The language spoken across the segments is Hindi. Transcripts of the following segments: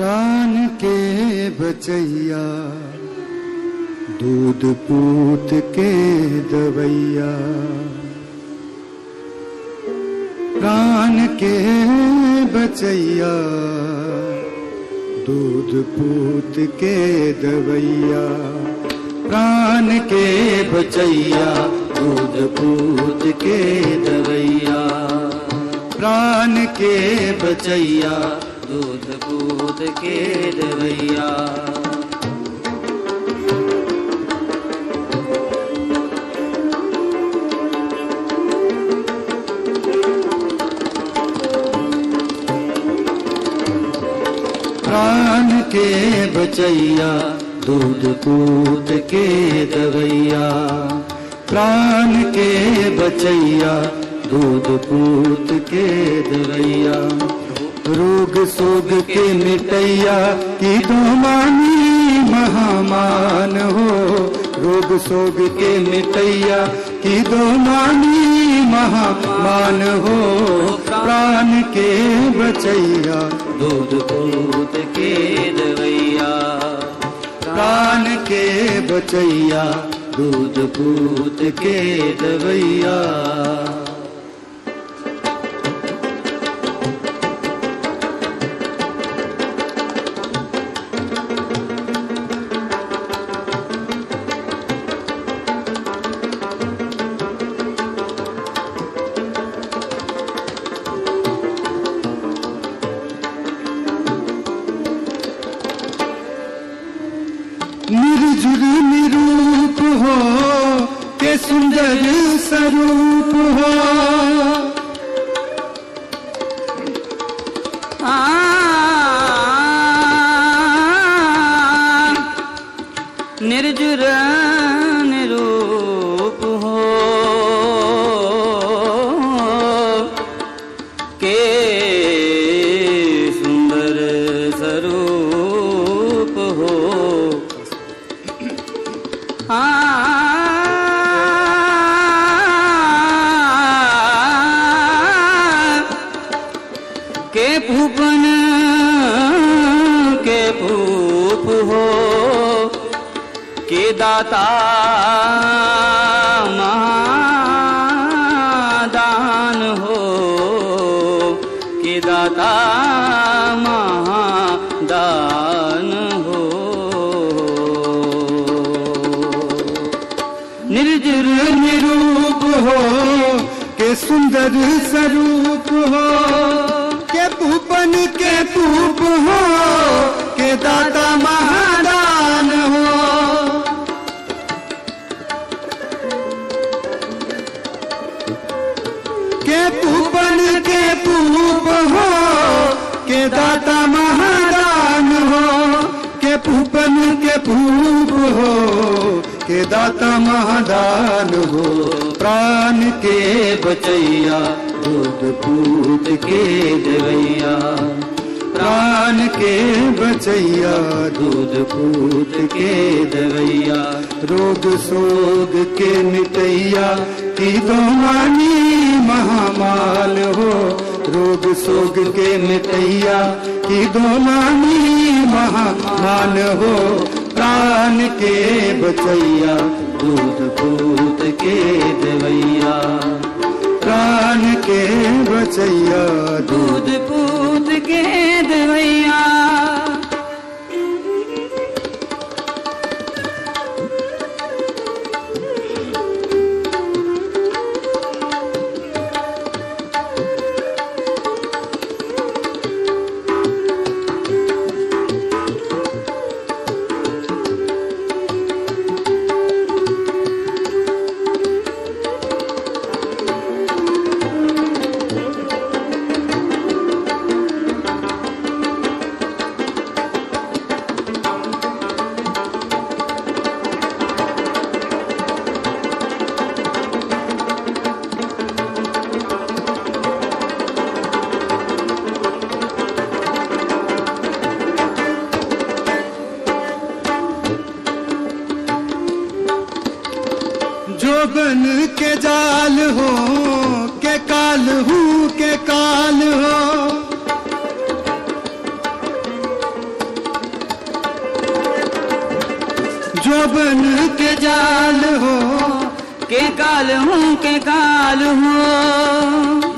प्राण के बचैया दूध पूत के दवैया, प्राण के बचैया दूध पूत के दवैया, प्राण के बचैया दूध पूत के दवैया, प्राण के बचैया दूध पूत के दवैया। प्राण के बचैया दूध पूत के दवैया, प्राण के बचैया दूध पूत के दवैया, रोग सोग के मिटैया की दो मानी महामान हो, रोग सोग के मिटैया की दो मानी महामान हो, प्राण के बचैया दूध पूत के दवैया, प्राण के बचैया दूध पूत के दवैया। निर्जुर निरूप हो के सुंदर स्वरूप हो, निर्जुर निरूप हो के सुंदर स्वरूप हो, के भूपन के भूप हो, के दाता महादान हो, के दाता महादान हो। निर्जुर निरूप हो के सुंदर स्वरूप हो, के भूपन के भूप हो, के दाता महादान हो, के भूपन के भूप हो, के दाता महादान हो, के भूपन के भूप हो, के दाता महादान हो, प्राण के बचैया दूध पूत के दवैया, प्राण के बचैया दूध पूत के दवैया, रोग सोग के मिटैया की दो मानी महामाल हो, रोग सोग के मिटैया की दो मानी महामान हो, प्राण के बचैया दूध पूत के दवैया, प्राण के बचैया दूध पूत के दवैया। बन के जाल हो के काल हूँ के काल हो, जोबन के जाल हो के काल हूँ के काल हूँ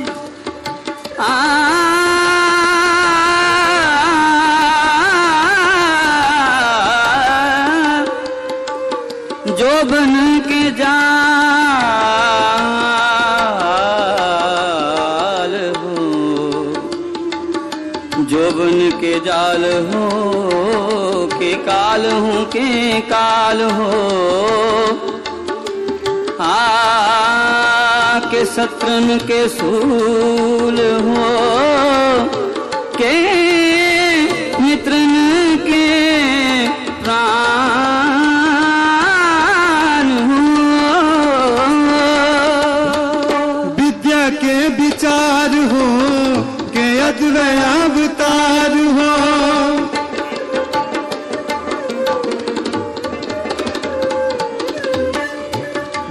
जोबन के जाल हो जोबन के जाल हो के काल हूँ के काल हो के शत्रन के सूल हो के मित्रन के प्राण हो विद्या के विचार हो के अद्वय अवतार हो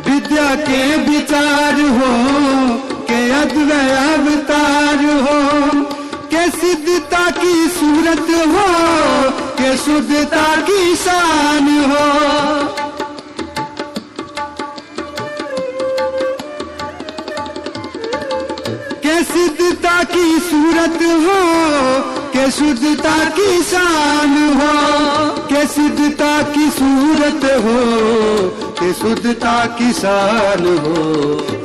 विद्या के विचार हो के अद्वय अवतार हो के सिद्धता की सूरत हो के शुद्धता की शान हो के सिद्धता की सूरत हो के शुद्धता की शान हो के सिद्धता की सूरत हो के शुद्धता की शान हो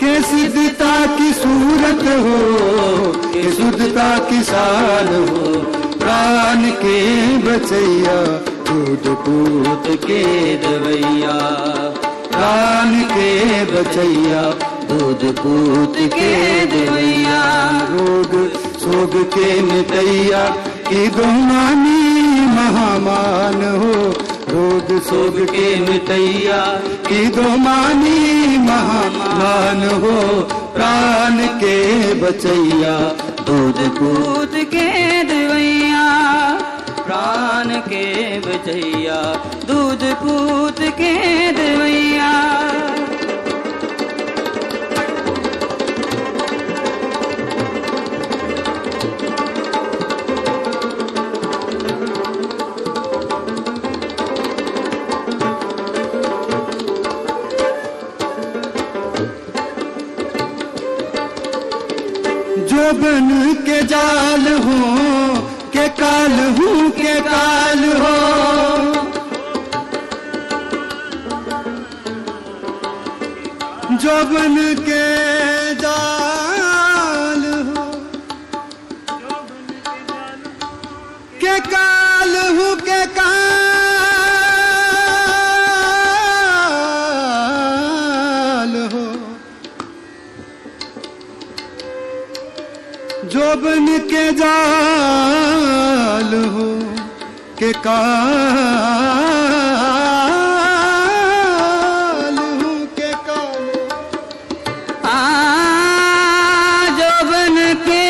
के सिद्धता की सूरत हो के शुद्धता की शान हो प्राण के बचैया दूध पूत के दवैया प्राण के बचैया दूध पूत के दवैया रोग सोग के मिटैया की गोमानी महामान हो रोग सोग के मिटैया की गोमानी महामान हो प्राण के बचैया दूध पूत के दवैया प्राण के बचैया दूध पूत के दवैया जोबन के जाल हो के काल हूँ के काल हो जोबन के जाल हो के काल हूँ के काल हो जोबन के जाल हो के काल हो के काल जोबन के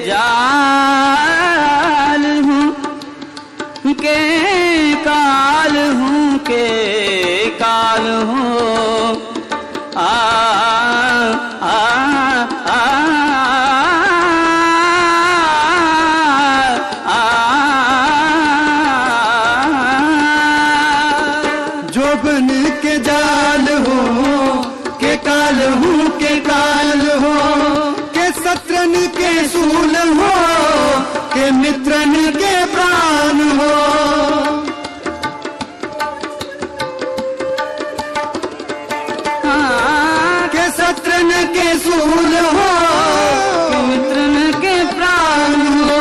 जाल हूँ के काल हूँ के काल हूँ जोबन के जाल हो के काल हूँ के काल हो के शत्रन के सूल हो के मित्रन के प्राण हो के शत्रन के सूल हो के मित्रन के प्राण हो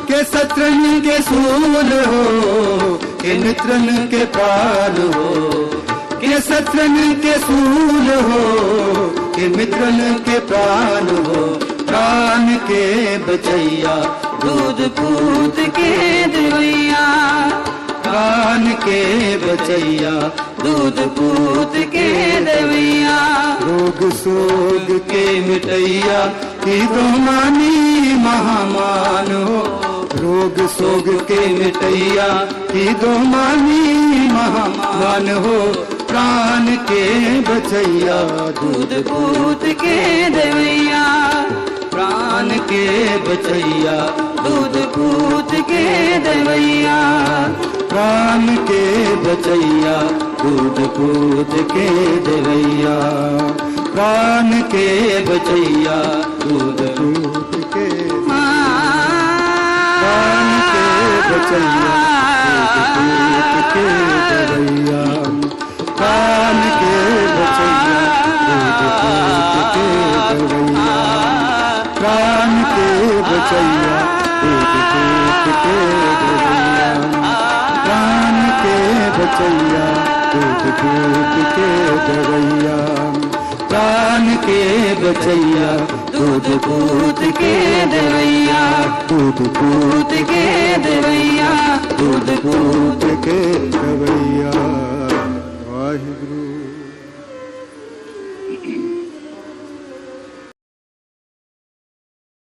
के शत्रन के सूल हो के मित्रन के प्राण हो के शत्रन के सूल हो के मित्रन के प्राण हो प्राण के बचैया दूध पूत के दवैया प्राण के बचैया दूध पूत के दवैया रोग सोग के मिटैया की गोमानी महामान हो रोग सोग के मिटैया की गोमानी महामान हो प्राण के बचैया दूध पूत के दवैया प्राण के बचैया दूध पूत के दवैया प्राण के बचैया दूध पूत के देवैया, प्राण के बचैया दूध पूत के, प्राण के बचैया दूध पूत के देवैया, प्राण के बचैया दूध पूत के देवैया, प्राण के बचैया दूध पूत के देवैया, प्राण के बचैया दूध पूत के देवैया, प्राण के बचैया दूध पूत के देवैया, दूध पूत के देवैया, दूध पूत के देवैया। वाहिगुरु।